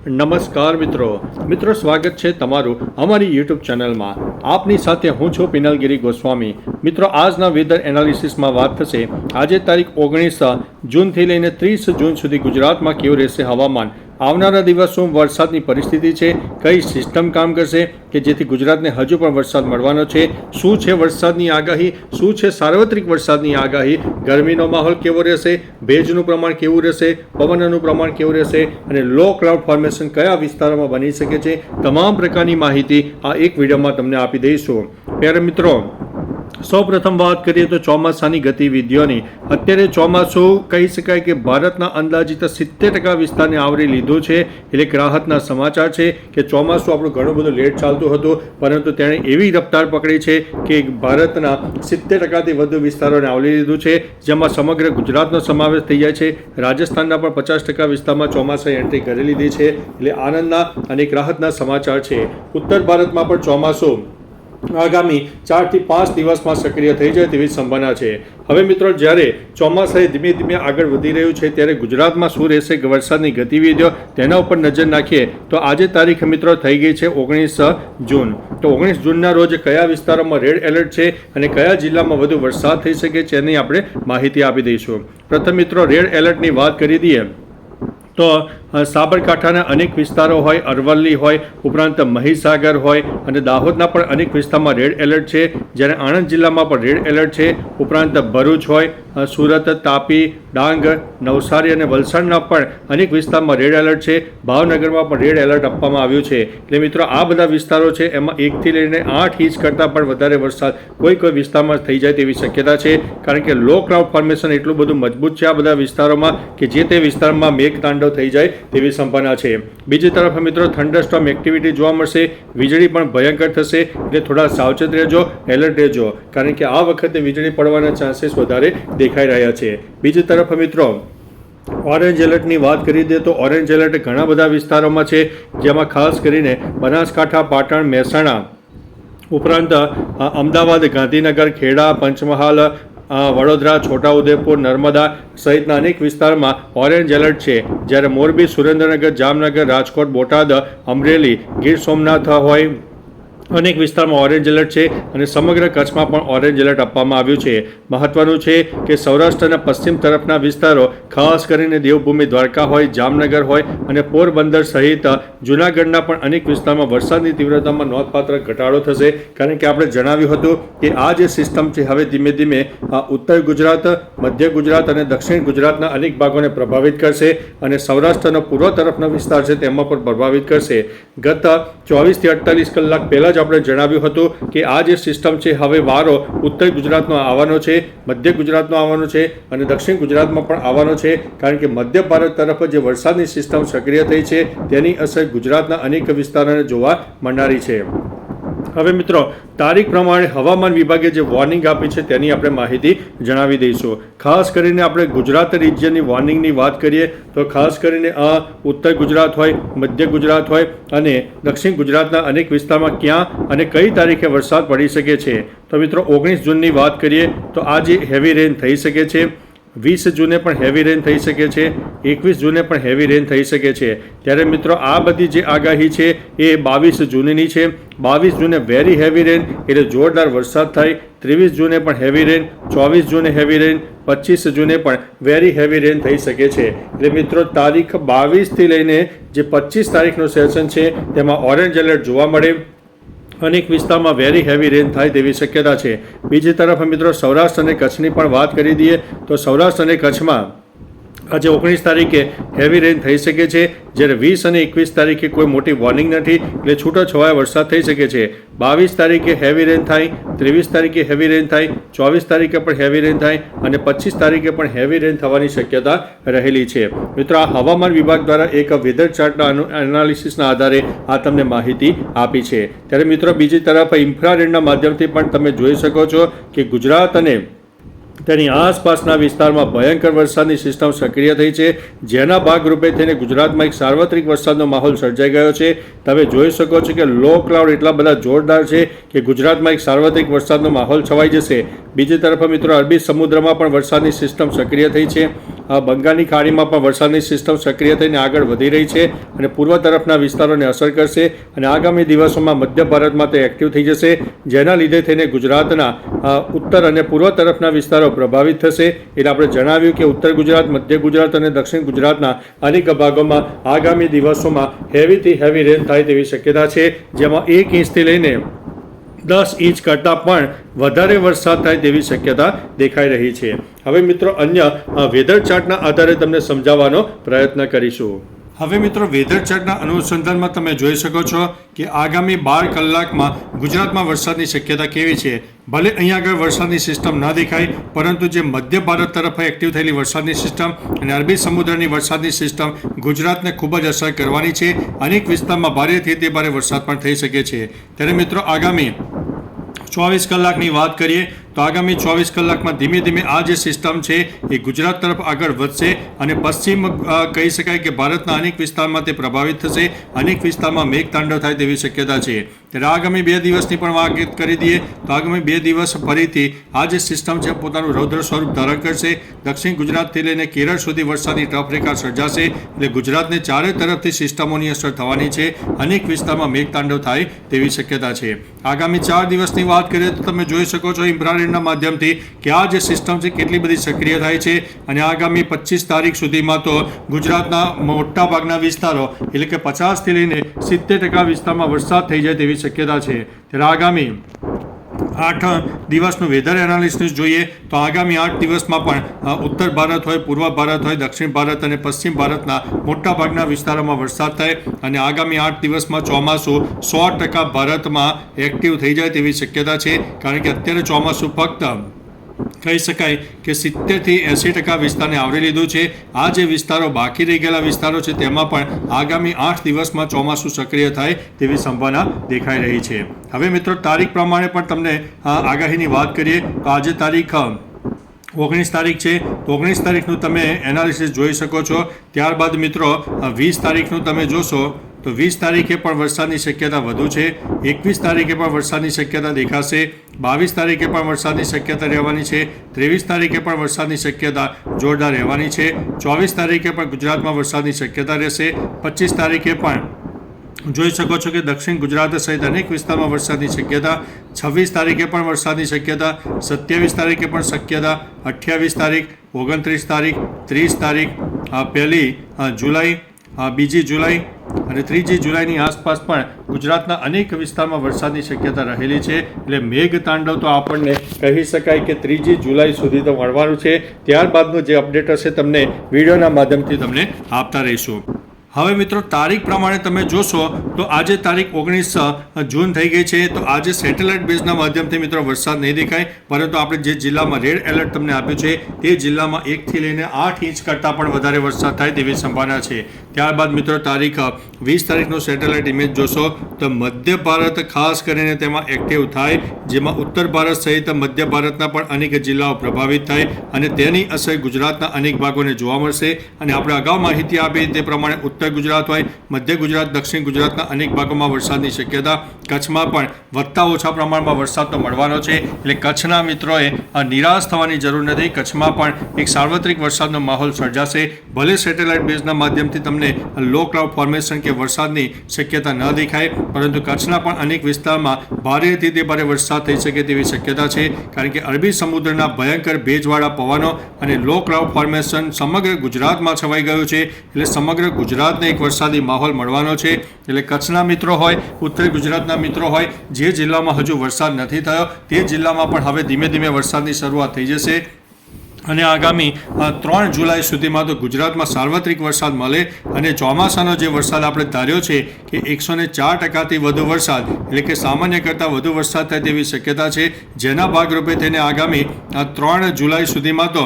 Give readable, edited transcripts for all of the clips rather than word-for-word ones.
નમસ્કાર મિત્રો સ્વાગત છે તમારું અમારી યુટ્યુબ ચેનલમાં। આપની સાથે હું છું પિનલગીરી ગોસ્વામી। મિત્રો આજના વેધર એનાલિસિસમાં વાત થશે આજે તારીખ 19 જૂનથી લઈને 30 જૂન સુધી ગુજરાતમાં કેવું રહેશે હવામાન, આવનારા દિવસોમાં વરસાદની પરિસ્થિતિ છે, કઈ સિસ્ટમ કામ કરશે કે જેથી ગુજરાતને હજુ પણ વરસાદ મળવાનો છે, શું છે વરસાદની આગાહી, શું છે સાર્વત્રિક વરસાદની આગાહી, ગરમીનો માહોલ કેવો રહેશે, ભેજનું પ્રમાણ કેવું રહેશે, પવનનું પ્રમાણ કેવું રહેશે અને લો ક્લાઉડ ફોર્મેશન કયા વિસ્તારોમાં બની શકે છે, તમામ પ્રકારની માહિતી આ એક વિડીયોમાં તમને આપી દઈશું। ત્યારે મિત્રો સૌપ્રથમ વાત કરીએ તો ચોમાસાની ગતિવિધિઓની। અત્યારે ચોમાસું કહી શકાય કે ભારતના અંદાજિત 70% વિસ્તારને આવરી લીધું છે, એટલે એક રાહતના સમાચાર છે કે ચોમાસું આપણું ઘણું બધું લેટ ચાલતું હતું, પરંતુ તેણે એવી રફતાર પકડી છે કે ભારતના 70%થી વધુ વિસ્તારોને આવરી લીધું છે, જેમાં સમગ્ર ગુજરાતનો સમાવેશ થઈ જાય છે। રાજસ્થાનના પણ 50% વિસ્તારમાં ચોમાસાએ એન્ટ્રી કરી લીધી છે, એટલે આનંદના અને એક રાહતના સમાચાર છે। ઉત્તર ભારતમાં પણ ચોમાસું આગામી 4 થી 5 દિવસમાં સક્રિય થઈ જાય તેવી સંભાવના છે। હવે મિત્રો જ્યારે ચોમાસાએ ધીમે ધીમે આગળ વધી રહ્યું છે ત્યારે ગુજરાતમાં શું રહેશે વરસાદની ગતિવિધિઓ તેના ઉપર નજર નાખીએ તો આજે તારીખ મિત્રો થઈ ગઈ છે 19 જૂન। તો 19 જૂનના રોજ કયા વિસ્તારોમાં રેડ એલર્ટ છે અને કયા જિલ્લામાં વધુ વરસાદ થઈ શકે છે એની આપણે માહિતી આપી દઈશું। પ્રથમ મિત્રો રેડ એલર્ટની વાત કરી દઈએ તો સાબરકાંઠાના અનેક વિસ્તારો હોય, અરવલ્લી હોય, ઉપરાંત મહીસાગર હોય અને દાહોદના પણ અનેક વિસ્તારમાં રેડ એલર્ટ છે, જ્યારે આણંદ જિલ્લામાં પણ રેડ એલર્ટ છે, ઉપરાંત ભરૂચ હોય, સુરત, તાપી, ડાંગ, નવસારી અને વલસાડના પણ અનેક વિસ્તારમાં રેડ એલર્ટ છે, ભાવનગરમાં પણ રેડ એલર્ટ આપવામાં આવ્યું છે। એટલે મિત્રો આ બધા વિસ્તારો છે એમાં 1 થી લઈને 8 ઇંચ કરતાં પણ વધારે વરસાદ કોઈ વિસ્તારમાં થઈ જાય તેવી શક્યતા છે, કારણ કે લો ક્લાઉડ ફોર્મેશન એટલું બધું મજબૂત છે આ બધા વિસ્તારોમાં કે જે તે વિસ્તારમાં મેઘતાંડવ થઈ જાય તેવી સંભાવના છે। બીજી તરફ મિત્રો થંડરસ્ટોર્મ એક્ટિવિટી જોવા મળશે, વીજળી પણ ભયંકર થશે, એટલે થોડા સાવચેત રહેજો, એલર્ટ રહેજો, કારણ કે આ વખતે વીજળી પડવાના ચાન્સીસ વધારે દેખાઈ રહ્યા છે। બીજી તરફ મિત્રો ઓરેન્જ એલર્ટની વાત કરી દે તો ઓરેન્જ એલર્ટ ઘણા બધા વિસ્તારોમાં છે, જેમાં ખાસ કરીને બનાસકાંઠા, પાટણ, મહેસાણા ઉપરાંત અમદાવાદ, ગાંધીનગર, ખેડા, પંચમહાલ, વડોદરા, છોટાઉદેપુર, નર્મદા સહિતના અનેક વિસ્તારમાં ઓરેન્જ એલર્ટ છે, જ્યારે મોરબી, સુરેન્દ્રનગર, જામનગર, રાજકોટ, બોટાદ, અમરેલી, ગીર સોમનાથ હોય અનેક વિસ્તારમાં ઓરેન્જ એલર્ટ છે અને સમગ્ર કચ્છમાં પણ ઓરેન્જ એલર્ટ આપવામાં આવ્યું છે। મહત્વનું છે કે સૌરાષ્ટ્ર અને પશ્ચિમ તરફના વિસ્તારો ખાસ કરીને દેવભૂમિ દ્વારકા હોય, જામનગર હોય અને પોરબંદર સહિત જૂનાગઢના પણ અનેક વિસ્તારમાં વરસાદની તીવ્રતામાં નોંધપાત્ર ઘટાડો થશે, કારણ કે આપણે જણાવ્યું હતું કે આ જે સિસ્ટમ છે હવે ધીમે ધીમે ઉત્તર ગુજરાત, મધ્ય ગુજરાત અને દક્ષિણ ગુજરાતના અનેક ભાગોને પ્રભાવિત કરશે અને સૌરાષ્ટ્રનો પૂર્વ તરફનો વિસ્તાર છે તેમાં પણ પ્રભાવિત કરશે। ગત 24 થી 48 કલાક પહેલાં આપણે જણાવ્યું હતું કે આ જે સિસ્ટમ છે હવે વારો ઉત્તર ગુજરાતનો આવવાનો છે, મધ્ય ગુજરાતનો આવવાનો છે અને દક્ષિણ ગુજરાતમાં પણ આવવાનો છે, કારણ કે મધ્ય ભારત તરફ જે વરસાદની સિસ્ટમ સક્રિય થઈ છે તેની અસર ગુજરાતના અનેક વિસ્તારોને જોવા મળનારી છે। હવે મિત્રો તારીખ પ્રમાણે હવામાન વિભાગે જે વોર્નિંગ આપી છે તેની આપણે માહિતી જણાવી દઈશું। ખાસ કરીને આપણે ગુજરાત રિજિયનની વોર્નિંગની વાત કરીએ તો ખાસ કરીને ઉત્તર ગુજરાત હોય, મધ્ય ગુજરાત હોય અને દક્ષિણ ગુજરાતના અનેક વિસ્તારમાં ક્યાં અને કઈ તારીખે વરસાદ પડી શકે છે। તો મિત્રો 19 જૂનની વાત કરીએ તો આજે હેવી રેન થઈ શકે છે, 20 જૂને પણ હેવી રેન થઈ શકે છે, 21 જૂને પણ હેવી રેન થઈ શકે છે। ત્યારે મિત્રો આ બધી જે આગાહી છે એ 22 જૂનની છે। 22 જૂને વેરી હેવી રેન એટલે જોરદાર વરસાદ થાય, 23 જૂને પણ હેવી રેન, 24 જૂને હેવી રેન, 25 જૂને પણ વેરી હેવી રેન થઈ શકે છે। એટલે મિત્રો તારીખ 22 થી લઈને જે 25 તારીખનું સેશન છે તેમાં ઓરેન્જ એલર્ટ જોવા મળે, અનેક વિસ્તારમાં વેરી હેવી રેન થાય તેવી શક્યતા છે। બીજી તરફ મિત્રો સૌરાષ્ટ્ર અને કચ્છની પણ વાત કરી દઈએ તો સૌરાષ્ટ્ર અને કચ્છમાં આજે 19 તારીખે હેવી રેન થઈ શકે છે, જ્યારે 20 અને 21 તારીખે કોઈ મોટી વોર્નિંગ નથી, એટલે છૂટોછવાયો વરસાદ થઈ શકે છે। 22 તારીખે હેવી રેન થાય, 23 તારીખે હેવી રેન થાય, 24 તારીખે પણ હેવી રેન થાય અને 25 તારીખે પણ હેવી રેન થવાની શક્યતા રહેલી છે। મિત્રો આ હવામાન વિભાગ દ્વારા એક વેધર ચાર્ટના એનાલિસિસના આધારે આ તમને માહિતી આપી છે। ત્યારે મિત્રો બીજી તરફ ઇન્ફ્રારેડના માધ્યમથી પણ તમે જોઈ શકો છો કે ગુજરાત અને તેની આસપાસના વિસ્તારમાં ભયંકર વરસાદની સિસ્ટમ સક્રિય થઈ છે, જેના ભાગરૂપે થઈને ગુજરાતમાં એક સાર્વત્રિક વરસાદનો માહોલ સર્જાઈ ગયો છે. તમે જોઈ શકો છો કે લો ક્લાઉડ એટલા બધા જોરદાર છે કે ગુજરાતમાં એક સાર્વત્રિક વરસાદનો માહોલ છવાઈ જશે. બીજી તરફ મિત્રો અરબી સમુદ્રમાં પણ વરસાદની સિસ્ટમ સક્રિય થઈ છે. બંગાળની ખાડીમાં પણ વરસાદની સિસ્ટમ સક્રિય થઈને આગળ વધી રહી છે અને પૂર્વ તરફના વિસ્તારોને અસર કરશે અને આગામી દિવસોમાં મધ્ય ભારતમાં તે એક્ટિવ થઈ જશે, જેના લીધે થઈને ગુજરાતના ઉત્તર અને પૂર્વ તરફના વિસ્તારો પ્રભાવિત થશે. એટલે આપણે જણાવ્યું કે ઉત્તર ગુજરાત, મધ્ય ગુજરાત અને દક્ષિણ ગુજરાતના અનેક ભાગોમાં આગામી દિવસોમાં હેવીથી હેવી રેન થાય તેવી શક્યતા છે, જેમાં 1 ઇંચથી લઈને 10 ઇંચ કરતાં પણ વધારે વરસાદ થાય તેવી શક્યતા દેખાઈ રહી છે. હવે મિત્રો અન્ય વેધર ચાર્ટના આધારે તમને સમજાવવાનો પ્રયત્ન કરીશું. હવે મિત્રો વેધર ચાર્ટના અનુસંધાનમાં તમે જોઈ શકો છો કે આગામી 12 કલાકમાં ગુજરાતમાં વરસાદની શક્યતા કેવી છે. ભલે અહીંયા આગળ વરસાદની સિસ્ટમ ના દેખાય, પરંતુ જે મધ્ય ભારત તરફ એક્ટિવ થયેલી વરસાદની સિસ્ટમ અને અરબી સમુદ્રની વરસાદની સિસ્ટમ ગુજરાતને ખૂબ જ અસર કરવાની છે. અનેક વિસ્તારમાં ભારેથી અતિ ભારે વરસાદ પણ થઈ શકે છે. ત્યારે મિત્રો આગામી 24 કલાકની વાત કરીએ તો આગામી 24 કલાકમાં ધીમે ધીમે આ જે સિસ્ટમ છે એ ગુજરાત તરફ આગળ વધશે અને પશ્ચિમ કહી શકાય કે ભારતના અનેક વિસ્તારમાં તે પ્રભાવિત થશે. અનેક વિસ્તારમાં મેઘતાંડવ થાય તેવી શક્યતા છે. ત્યારે આગામી 2 દિવસની પણ વાત કરી દઈએ તો આગામી 2 દિવસ ફરીથી આ જે સિસ્ટમ છે પોતાનું રૌદ્ર સ્વરૂપ ધારણ કરશે. દક્ષિણ ગુજરાતથી લઈને કેરળ સુધી વરસાદની ટફ રેખા સર્જાશે. એટલે ગુજરાતને ચારે તરફથી સિસ્ટમોની અસર થવાની છે. અનેક વિસ્તારમાં મેઘતાંડવ થાય તેવી શક્યતા છે. આગામી 4 દિવસની વાત કરીએ તો તમે જોઈ શકો છો ઇન્ફ્રારેડના માધ્યમથી કે આ જે સિસ્ટમ છે કેટલી બધી સક્રિય થાય છે અને આગામી 25 તારીખ સુધીમાં તો ગુજરાતના મોટા ભાગના વિસ્તારો એટલે કે 50 થી લઈને 70% વિસ્તારમાં વરસાદ થઈ જાય તેવી શક્યતા છે. ત્યારે આગામી 8 દિવસનું વેધર એનાલિસિસ જોઈએ તો આગામી 8 દિવસમાં પણ ઉત્તર ભારત હોય, પૂર્વ ભારત હોય, દક્ષિણ ભારત અને પશ્ચિમ ભારતના મોટા ભાગના વિસ્તારોમાં વરસાદ થાય અને આગામી 8 દિવસમાં ચોમાસું 100% ભારતમાં એક્ટિવ થઈ જાય તેવી શક્યતા છે. કારણ કે અત્યારે ચોમાસું ફક્ત કહી શકાય કે 70 થી 80% વિસ્તારને આવરી લીધું છે. આ જે વિસ્તારો બાકી રહી ગયેલા વિસ્તારો છે તેમાં પણ આગામી 8 દિવસમાં ચોમાસું સક્રિય થાય તેવી સંભાવના દેખાઈ રહી છે. હવે મિત્રો તારીખ પ્રમાણે પણ તમને આગાહીની વાત કરીએ તો આજે તારીખ 19 તારીખ છે. 19 તારીખનું તમે એનાલિસિસ જોઈ શકો છો. ત્યારબાદ મિત્રો 20 તારીખનું તમે જોશો તો 20 તારીખે પણ વરસાદની શક્યતા વધુ છે. 21 તારીખે પણ વરસાદની શક્યતા દેખાશે. 22 તારીખે પણ વરસાદની શક્યતા રહેવાની છે. 23 તારીખે પણ વરસાદની શક્યતા જોરદાર રહેવાની છે. 24 તારીખે પણ ગુજરાતમાં વરસાદની શક્યતા રહેશે. 25 તારીખે પણ જોઈ શકો છો કે દક્ષિણ ગુજરાત સહિત અનેક વિસ્તારમાં વરસાદની શક્યતા. 26 તારીખે પણ વરસાદની શક્યતા. 27 તારીખે પણ શક્યતા. 28 તારીખ, 29 તારીખ, 30 તારીખ, 1 જુલાઈ, 2 જુલાઈ અને 3 જુલાઈની આસપાસ પણ ગુજરાતના અનેક વિસ્તારમાં વરસાદની શક્યતા રહેલી છે. એટલે મેઘતાંડવ તો આપણને કહી શકાય કે 3 જુલાઈ સુધી તો મળવાનું છે. ત્યારબાદનું જે અપડેટ હશે તમને વિડીયોના માધ્યમથી તમને આપતા રહીશું. હવે મિત્રો તારીખ પ્રમાણે તમે જોશો તો આજે તારીખ 19 જૂન થઈ ગઈ છે. તો આજે સેટેલાઇટ બેઝના માધ્યમથી મિત્રો વરસાદ નહીં દેખાય, પરંતુ આપણે જે જિલ્લામાં રેડ એલર્ટ તમને આપ્યું છે તે જિલ્લામાં 1 થી લઈને 8 ઇંચ કરતાં પણ વધારે વરસાદ થાય તેવી સંભાવના છે. ત્યારબાદ મિત્રો તારીખ 20 તારીખનો સેટેલાઇટ ઇમેજ જોશો તો મધ્ય ભારત ખાસ કરીને તેમાં એક્ટિવ થાય, જેમાં ઉત્તર ભારત સહિત મધ્ય ભારતના પણ અનેક જિલ્લાઓ પ્રભાવિત થાય અને તેની અસર ગુજરાતના અનેક ભાગોને જોવા મળશે. અને આપણે અગાઉ માહિતી આપી તે પ્રમાણે ઉત્તર ગુજરાત હોય, મધ્ય ગુજરાત, દક્ષિણ ગુજરાતના અનેક ભાગોમાં વરસાદની શક્યતા. કચ્છમાં પણ વધતા ઓછા પ્રમાણમાં વરસાદ તો મળવાનો છે. એટલે કચ્છના મિત્રોએ નિરાશ થવાની જરૂર નથી. કચ્છમાં પણ એક સાર્વત્રિક વરસાદનો માહોલ સર્જાશે. ભલે સેટેલાઇટ બેઝના માધ્યમથી તમને લો ક્લાઉડ ફોર્મેશન કે વરસાદની શક્યતા ન દેખાય, પરંતુ કચ્છના પણ અનેક વિસ્તારમાં ભારેથી તે ભારે વરસાદ થઈ શકે તેવી શક્યતા છે. કારણ કે અરબી સમુદ્રના ભયંકર ભેજવાળા પવનો અને લો ક્લાઉડ ફોર્મેશન સમગ્ર ગુજરાતમાં છવાઈ ગયું છે. એટલે સમગ્ર ગુજરાતને એક વરસાદી માહોલ મળવાનો છે. એટલે કચ્છના મિત્રો હોય, ઉત્તર ગુજરાતના મિત્રો હોય, જે જિલ્લામાં હજુ વરસાદ નથી થયો તે જિલ્લામાં પણ હવે ધીમે ધીમે વરસાદની શરૂઆત થઈ જશે. અને આગામી 3 જુલાઈ સુધીમાં તો ગુજરાતમાં સાર્વત્રિક વરસાદ મળે અને ચોમાસાનો જે વરસાદ આપણે ધાર્યો છે કે 104%થી વધુ વરસાદ એટલે કે સામાન્ય કરતાં વધુ વરસાદ થાય તેવી શક્યતા છે. જેના ભાગરૂપે થઈને આગામી 3 જુલાઈ સુધીમાં તો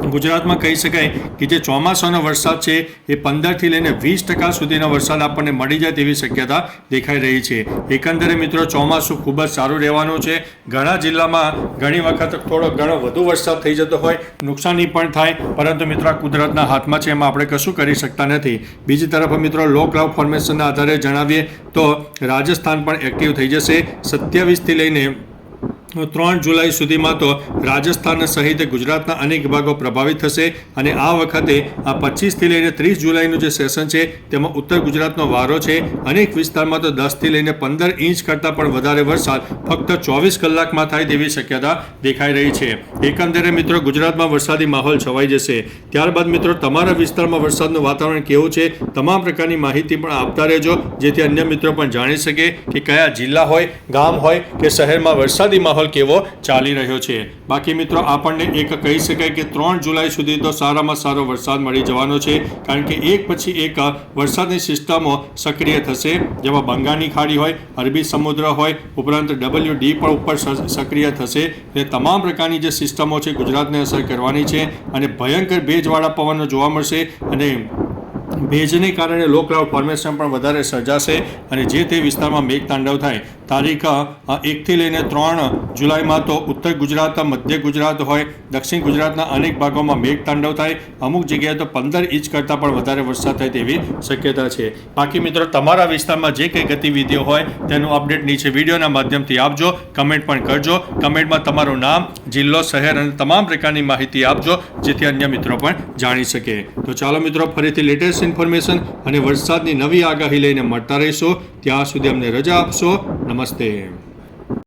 ગુજરાતમાં કહી શકાય કે જે ચોમાસાનો વરસાદ છે એ 15થી લઈને 20% સુધીનો વરસાદ આપણને મળી જાય તેવી શક્યતા દેખાઈ રહી છે. એકંદરે મિત્રો ચોમાસું ખૂબ જ સારું રહેવાનું છે. ઘણા જિલ્લામાં ઘણી વખત થોડો ઘણો વધુ વરસાદ થઈ જતો હોય, નુકસાની પણ થાય, પરંતુ મિત્રો આ કુદરતના હાથમાં છે, એમાં આપણે કશું કરી શકતા નથી. બીજી તરફ મિત્રો લો ક્લાઉડ ફોર્મેશનના આધારે જણાવીએ તો રાજસ્થાન પણ એક્ટિવ થઈ જશે. 27થી લઈને 3 જુલાઈ સુધીમાં તો રાજસ્થાન સહિત ગુજરાતના અનેક ભાગો પ્રભાવિત થશે અને આ વખતે આ 25થી લઈને 30 જુલાઈનું જે સેશન છે તેમાં ઉત્તર ગુજરાતનો વારો છે. અનેક વિસ્તારમાં તો 10થી લઈને 15 ઇંચ કરતાં પણ વધારે વરસાદ ફક્ત 24 કલાકમાં થાય તેવી શક્યતા દેખાઈ રહી છે. એકંદરે મિત્રો ગુજરાતમાં વરસાદી માહોલ છવાઈ જશે. ત્યારબાદ મિત્રો તમારા વિસ્તારમાં વરસાદનું વાતાવરણ કેવું છે, તમામ પ્રકારની માહિતી પણ આપતા રહેજો, જેથી અન્ય મિત્રો પણ જાણી શકે કે કયા જિલ્લા હોય, ગામ હોય કે શહેરમાં વરસાદી માહોલ કેવો ચાલી રહ્યો છે. બાકી મિત્રો આપણને એક કહી શકાય કે 3 જુલાઈ સુધી તો સારામાં સારો વરસાદ મળી જવાનો છે, કારણ કે એક પછી એક વરસાદની સિસ્ટમો સક્રિય થશે, જેમાં બંગાળની ખાડી હોય, અરબી સમુદ્ર હોય, ઉપરાંત WD પણ ઉપર સક્રિય થશે. તે તમામ પ્રકારની જે સિસ્ટમો છે ગુજરાતને અસર કરવાની છે અને ભયંકર ભેજવાળા પવનો જોવા મળશે અને ભેજને કારણે લો ક્લાઉડ ફોર્મેશન પણ વધારે સર્જાશે અને જે તે વિસ્તારમાં મેઘતાંડવ થાય. તારીખ 1થી લઈને 3 જુલાઈમાં તો ઉત્તર ગુજરાત, મધ્ય ગુજરાત હોય, દક્ષિણ ગુજરાતના અનેક ભાગોમાં મેઘતાંડવ થાય. અમુક જગ્યાએ તો 15 ઇંચ કરતાં પણ વધારે વરસાદ થાય તેવી શક્યતા છે. બાકી મિત્રો તમારા વિસ્તારમાં જે કંઈ ગતિવિધિઓ હોય તેનું અપડેટ નીચે વિડીયોના માધ્યમથી આપજો, કમેન્ટ પણ કરજો. કમેન્ટમાં તમારું નામ, જિલ્લો, શહેર અને તમામ પ્રકારની માહિતી આપજો, જેથી અન્ય મિત્રો પણ જાણી શકે. તો ચાલો મિત્રો ફરીથી લેટેસ્ટ ઇન્ફોર્મેશન અને વરસાદની નવી આગાહી લઈને મળતા રહીશું. ત્યાં સુધી અમને રજા આપશો. નમસ્તે.